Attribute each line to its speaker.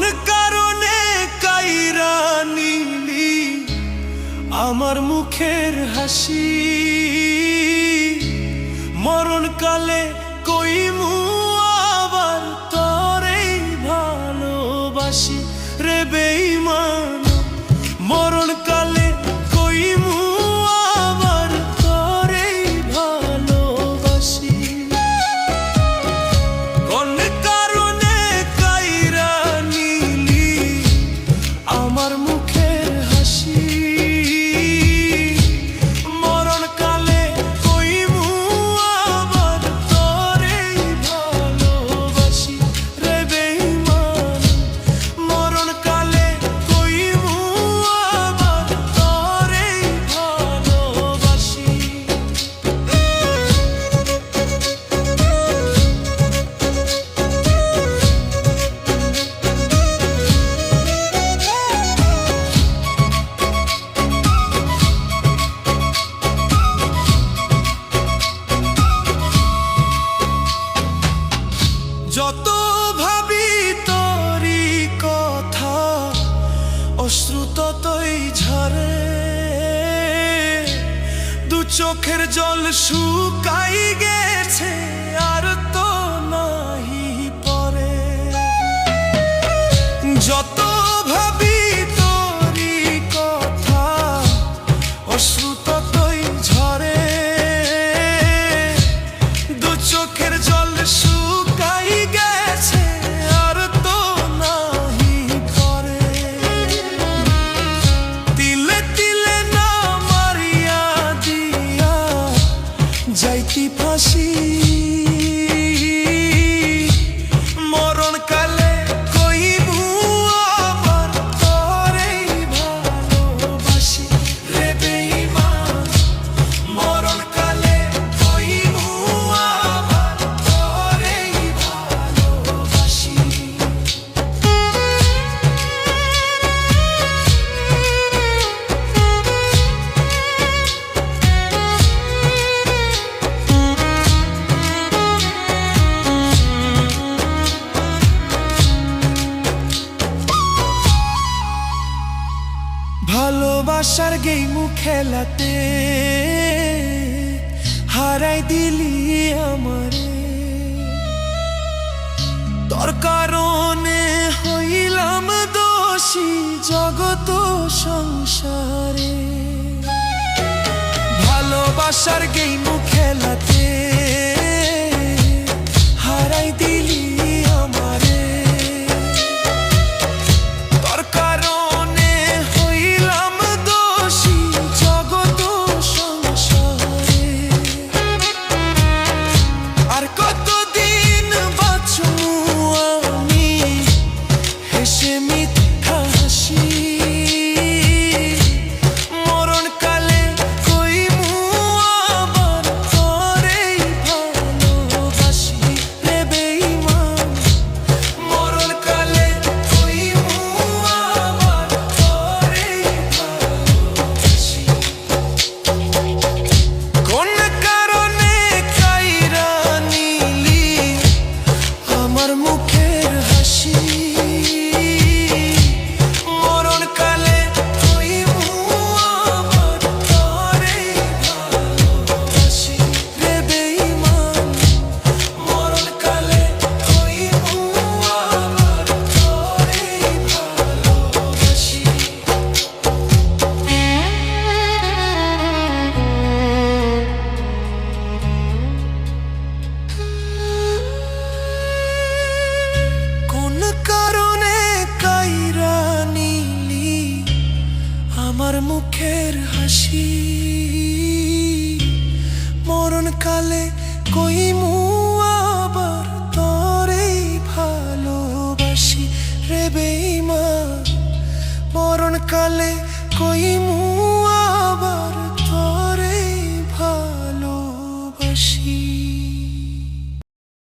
Speaker 1: কোন কারণে কাইরা নিলি আমার মুখের হাসি, মরণকালে কইমু আবার তোরেই ভালোবাসি রে বেঈমান। মরণকালে কইমু আবার তোরেই ভালোবাসি। কোন কারণে কাইরা নিলি আমার মুখের হাসি, মরণকালে কইমু আবার তোরেই ভালোবাসি রে বেঈমান। মরণকালে কইমু আবার তোরেই ভালোবাসি। যত ভাবি তোরি কথা অশ্রু ততই ঝরে, দু চোখের জল শুকাই গেছে আর তো নাহি পরে। যত ভাবি তোরি কথা অশ্রু ততই ঝরে, দু চোখের জল শুকাই গেছে আর তো নাহি পরে। তিলে তিলে না মারিয়া দিয়া যাইতি ফাঁসি, মরণকালে কইমু আবার তোরেই ভালোবাসি রে বেঈমান। মরণকালে কইমু আবার তোরেই ভালোবাসি। ভালোবাসার গেইমু খেলাতে হারাই দিলি আমারে, তোর কারণে হইলাম দোষী জগত সংসারে। ভালোবাসার গেইমু খেলাতে হারাই দিলি আমারে, তোর কারণে হইলাম দোষী জগত সংসারে। আর কতদিন বাঁচবো আমি হেসে মিথ্যা হাসি, মরণকালে কইমু আবার তোরেই ভালোবাসি রে বেঈমান। মরণকালে কইমু আবার তোরেই ভালোবাসি। কোন কারণে কাইরা নিলি আমার মুখের হাসি, মরণকালে কইমু আবার তোরেই ভালোবাসি রে বেঈমান। মরণকালে কইমু আবার তোরেই ভালোবাসি। কোন কারণে কাইরা নিলি আমার মুখের হাসি, মরণকালে কইমু আবার তোরেই ভালোবাসি রে বেঈমান। মরণকালে